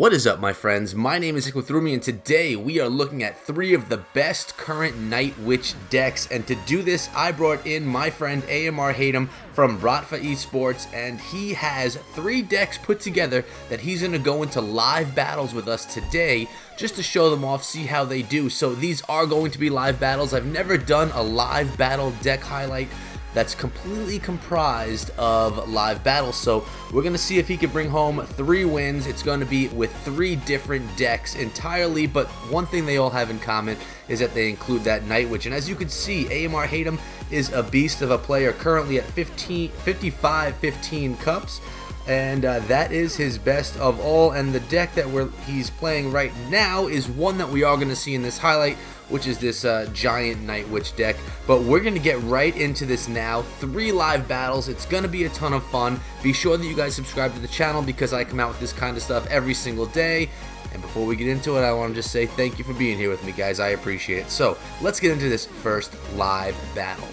What is up, my friends? My name is Ikuthrumi, and today we are looking at 3 of the best current Night Witch decks. And to do this, I brought in my friend AMR Hatem from Bratva Esports, and he has 3 decks put together that he's going to go into live battles with us today, just to show them off, see how they do. So these are going to be live battles. I've never done a live battle deck highlight that's completely comprised of live battles, so we're going to see if he can bring home 3 wins. It's going to be with 3 different decks entirely, but one thing they all have in common is that they include that Night Witch. And as you can see, AMR Hatem is a beast of a player, currently at 55-15 cups, and that is his best of all. And the deck that he's playing right now is one that we are going to see in this highlight, which is this giant Night Witch deck. But we're going to get right into this now. 3 live battles. It's going to be a ton of fun. Be sure that you guys subscribe to the channel because I come out with this kind of stuff every single day. And before we get into it, I want to just say thank you for being here with me, guys. I appreciate it. So let's get into this first live battle.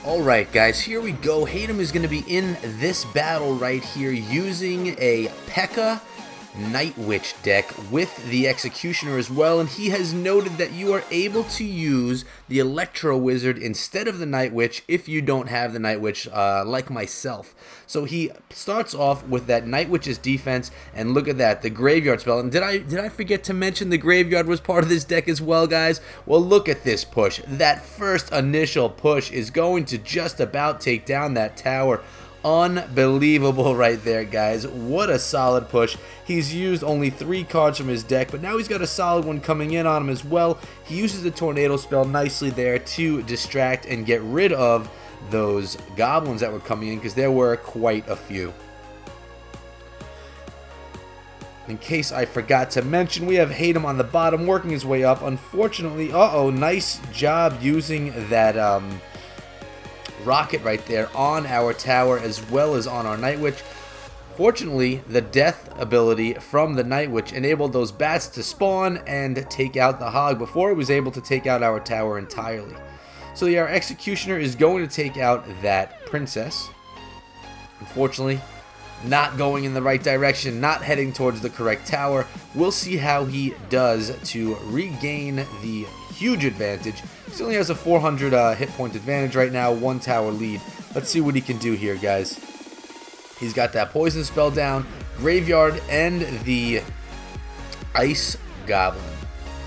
Alright, guys, here we go. Hatem is going to be in this battle right here using a P.E.K.K.A. Night Witch deck with the Executioner as well, and he has noted that you are able to use the Electro Wizard instead of the Night Witch if you don't have the Night Witch, like myself. So he starts off with that Night Witch's defense, and look at that, the Graveyard spell. And did I forget to mention the Graveyard was part of this deck as well, guys? Well, look at this push. That first initial push is going to just about take down that tower. Unbelievable right there, guys. What a solid push. He's used only 3 cards from his deck, but now he's got a solid one coming in on him as well. He uses the Tornado spell nicely there to distract and get rid of those goblins that were coming in, because there were quite a few. In case I forgot to mention, we have Hatem on the bottom working his way up. Unfortunately, nice job using that rocket right there on our tower as well as on our Night Witch. Fortunately, the death ability from the Night Witch enabled those bats to spawn and take out the hog before it was able to take out our tower entirely. So our Executioner is going to take out that princess. Unfortunately, not going in the right direction, not heading towards the correct tower. We'll see how he does to regain the huge advantage. He only has a 400 hit point advantage right now, 1 tower lead. Let's see what he can do here, guys. He's got that poison spell down, Graveyard, and the Ice Goblin.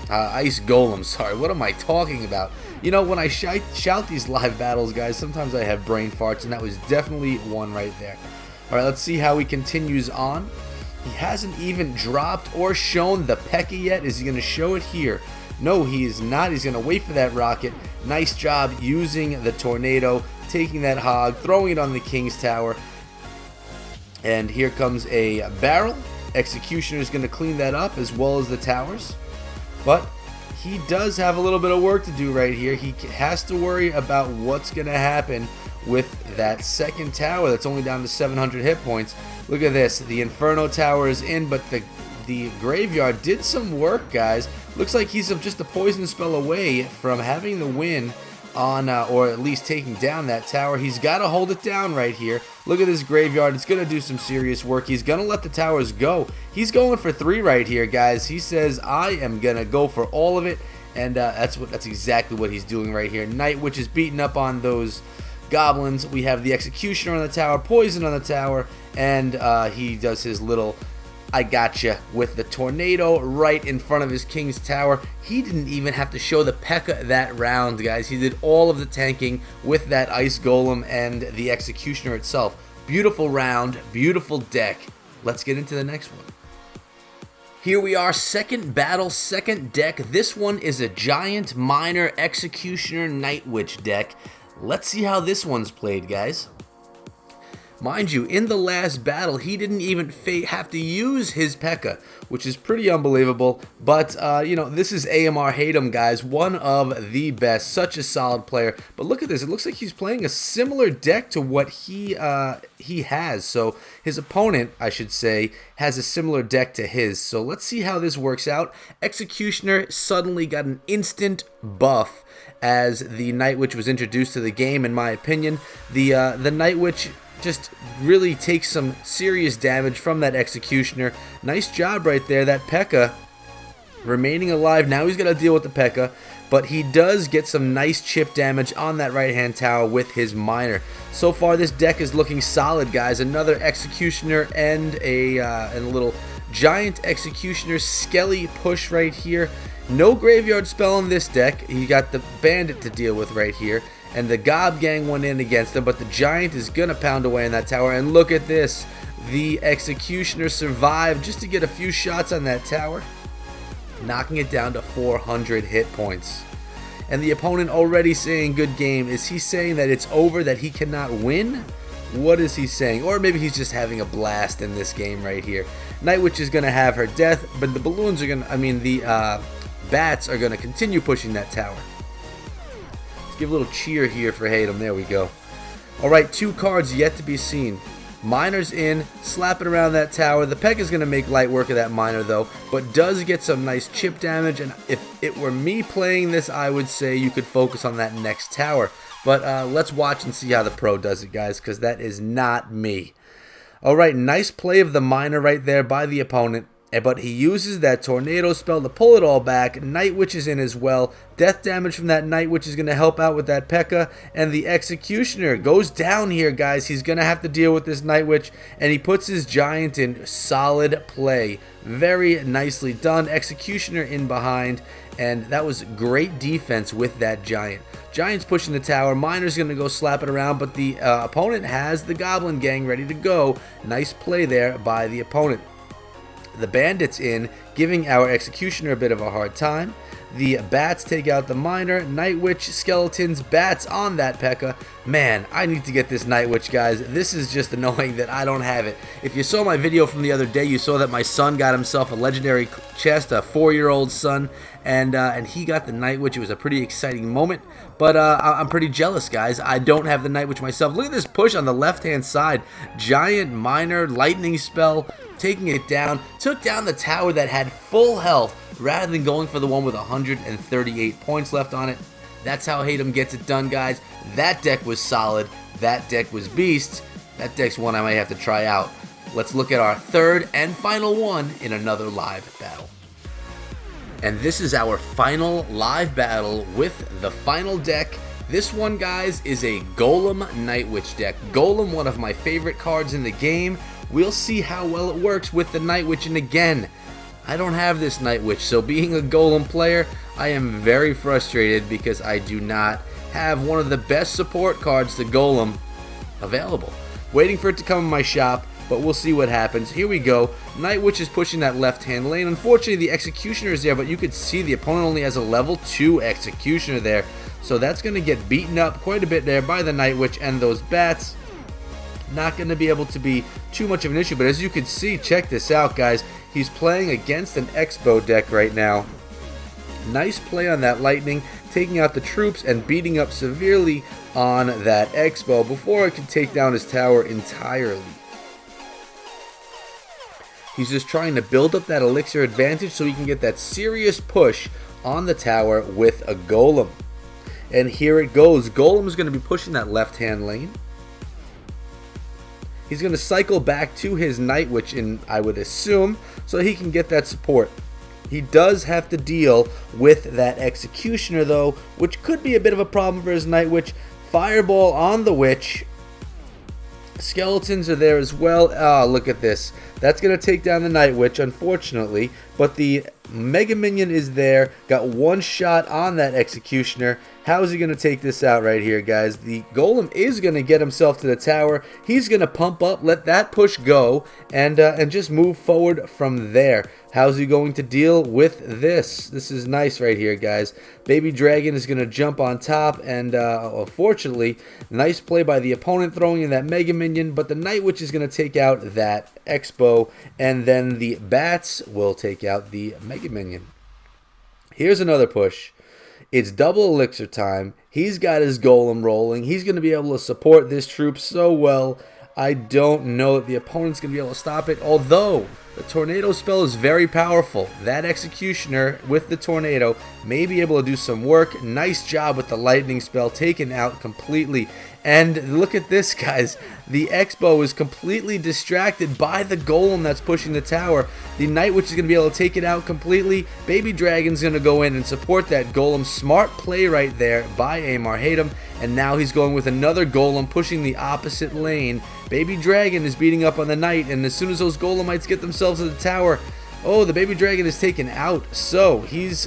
Ice Golem, sorry. What am I talking about? You know, when I shout these live battles, guys, sometimes I have brain farts, and that was definitely one right there. Alright, let's see how he continues on. He hasn't even dropped or shown the P.E.K.K.A. yet. Is he going to show it here? No, he is not. He's going to wait for that rocket. Nice job using the Tornado, taking that hog, throwing it on the King's Tower. And here comes a barrel. Executioner is going to clean that up as well as the towers. But he does have a little bit of work to do right here. He has to worry about what's going to happen with that second tower that's only down to 700 hit points. Look at this. The Inferno Tower is in, but the Graveyard did some work, guys. Looks like he's just a poison spell away from having the win on, or at least taking down that tower. He's got to hold it down right here. Look at this Graveyard. It's going to do some serious work. He's going to let the towers go. He's going for 3 right here, guys. He says, I am going to go for all of it, and that's exactly what he's doing right here. Night Witch is beating up on those goblins. We have the Executioner on the tower, poison on the tower, and he does his little I gotcha with the Tornado right in front of his King's Tower. He didn't even have to show the P.E.K.K.A. that round, guys. He did all of the tanking with that Ice Golem and the Executioner itself. Beautiful round, beautiful deck. Let's get into the next one. Here we are, second battle, second deck. This one is a Giant Miner Executioner Night Witch deck. Let's see how this one's played, guys. Mind you, in the last battle, he didn't even have to use his P.E.K.K.A., which is pretty unbelievable. But, you know, this is AMR Hatem, guys, one of the best, such a solid player. But look at this. It looks like he's playing a similar deck to what he has. So his opponent, I should say, has a similar deck to his. So let's see how this works out. Executioner suddenly got an instant buff as the Night Witch was introduced to the game, in my opinion. The Night Witch just really takes some serious damage from that Executioner. Nice job right there. That P.E.K.K.A. remaining alive. Now he's got to deal with the P.E.K.K.A. But he does get some nice chip damage on that right-hand tower with his Miner. So far, this deck is looking solid, guys. Another Executioner and a little Giant Executioner Skelly push right here. No Graveyard Spell in this deck. He got the Bandit to deal with right here. And the Gob Gang went in against him, but the Giant is going to pound away in that tower. And look at this. The Executioner survived just to get a few shots on that tower, knocking it down to 400 hit points. And the opponent already saying good game. Is he saying that it's over, that he cannot win? What is he saying? Or maybe he's just having a blast in this game right here. Night Witch is going to have her death, but the balloons are going to, the bats are going to continue pushing that tower. Let's give a little cheer here for Hatem. There we go. Alright, 2 cards yet to be seen. Miner's in, slapping around that tower. The P.E.K.K.A. is going to make light work of that Miner, though, but does get some nice chip damage. And if it were me playing this, I would say you could focus on that next tower. But let's watch and see how the pro does it, guys, because that is not me. Alright, nice play of the Miner right there by the opponent. But he uses that Tornado spell to pull it all back. Night Witch is in as well. Death damage from that Night Witch is going to help out with that P.E.K.K.A. And the Executioner goes down here, guys. He's going to have to deal with this Night Witch. And he puts his Giant in solid play. Very nicely done. Executioner in behind. And that was great defense with that Giant. Giant's pushing the tower. Miner's going to go slap it around. But the opponent has the Goblin Gang ready to go. Nice play there by the opponent. The Bandit's in, giving our Executioner a bit of a hard time. The Bats take out the Miner. Night Witch, Skeletons, Bats on that P.E.K.K.A. Man, I need to get this Night Witch, guys. This is just annoying that I don't have it. If you saw my video from the other day, you saw that my son got himself a legendary chest, a 4-year-old son, and he got the Night Witch. It was a pretty exciting moment, but I'm pretty jealous, guys. I don't have the Night Witch myself. Look at this push on the left-hand side. Giant, Miner, Lightning Spell, taking it down. Took down the tower that had full health rather than going for the one with 138 points left on it. That's how Hatem gets it done, guys. That deck was solid. That deck was beast. That deck's one I might have to try out. Let's look at our third and final one in another live battle. And this is our final live battle with the final deck. This one, guys, is a Golem Night Witch deck. Golem, one of my favorite cards in the game. We'll see how well it works with the Night Witch. And again, I don't have this Night Witch, so being a Golem player, I am very frustrated because I do not have one of the best support cards, the Golem, available. Waiting for it to come in my shop, but we'll see what happens. Here we go. Night Witch is pushing that left-hand lane. Unfortunately, the Executioner is there, but you could see the opponent only has a level 2 Executioner there. So that's going to get beaten up quite a bit there by the Night Witch and those Bats. Not going to be able to be too much of an issue, but as you can see, check this out, guys. He's playing against an Expo deck right now. Nice play on that Lightning, taking out the troops and beating up severely on that Expo before it can take down his tower entirely. He's just trying to build up that elixir advantage so he can get that serious push on the tower with a Golem. And here it goes. Golem is going to be pushing that left-hand lane. He's going to cycle back to his Night Witch, I would assume, so he can get that support. He does have to deal with that Executioner, though, which could be a bit of a problem for his Night Witch. Fireball on the Witch. Skeletons are there as well. Oh, look at this. That's going to take down the Night Witch, unfortunately. But the Mega Minion is there. Got one shot on that Executioner. How is he going to take this out right here, guys? The Golem is going to get himself to the tower. He's going to pump up, let that push go, and just move forward from there. How's he going to deal with this? This is nice right here, guys. Baby Dragon is going to jump on top, and unfortunately, nice play by the opponent throwing in that Mega Minion, but the Night Witch is going to take out that Expo, and then the Bats will take out the Mega Minion. Here's another push. It's double elixir time. He's got his Golem rolling. He's going to be able to support this troop so well. I don't know that the opponent's going to be able to stop it, although The tornado spell is very powerful. That executioner with the tornado may be able to do some work. Nice job with the lightning spell, taken out completely. And look at this, guys. The X-Bow is completely distracted by the golem that's pushing the tower. The Night Witch is going to be able to take it out completely. Baby Dragon's going to go in and support that golem. Smart play right there by AMR Hatem. And now he's going with another golem pushing the opposite lane. Baby Dragon is beating up on the Knight, and as soon as those golemites get themselves to the tower, oh, the Baby Dragon is taken out. So he's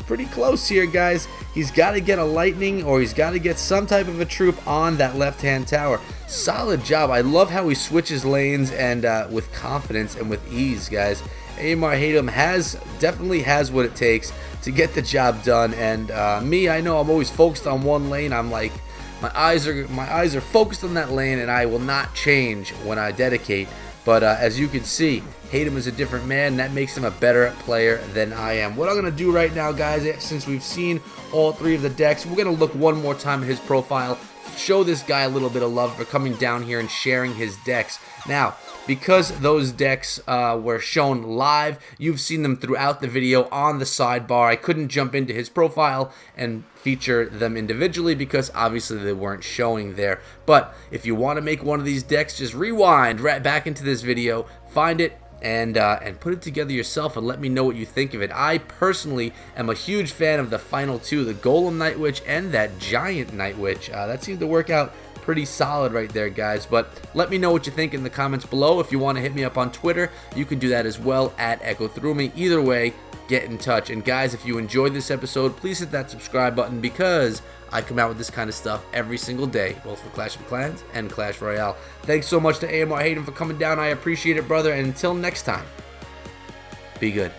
pretty close here, guys. He's got to get a lightning, or he's got to get some type of a troop on that left-hand tower. Solid job. I love how he switches lanes and with confidence and with ease, guys. AMR Hatem definitely has what it takes to get the job done. And me, I know I'm always focused on one lane. I'm like, my eyes are focused on that lane, and I will not change when I dedicate. But as you can see, Hatem is a different man, and that makes him a better player than I am. What I'm going to do right now, guys, since we've seen all three of the decks, we're going to look one more time at his profile, show this guy a little bit of love for coming down here and sharing his decks. Now, because those decks were shown live, you've seen them throughout the video on the sidebar. I couldn't jump into his profile and feature them individually because obviously they weren't showing there. But if you want to make one of these decks, just rewind right back into this video, find it, and put it together yourself and let me know what you think of it. I personally am a huge fan of the final two, the Golem Night Witch and that Giant Night Witch. That seemed to work out pretty solid right there, guys. But let me know what you think in the comments below. If you want to hit me up on Twitter, you can do that as well at EchoThroughMe. Either way, get in touch. And guys, if you enjoyed this episode, please hit that subscribe button because I come out with this kind of stuff every single day, both for Clash of Clans and Clash Royale. Thanks so much to AMR Hatem for coming down. I appreciate it, brother. And until next time, be good.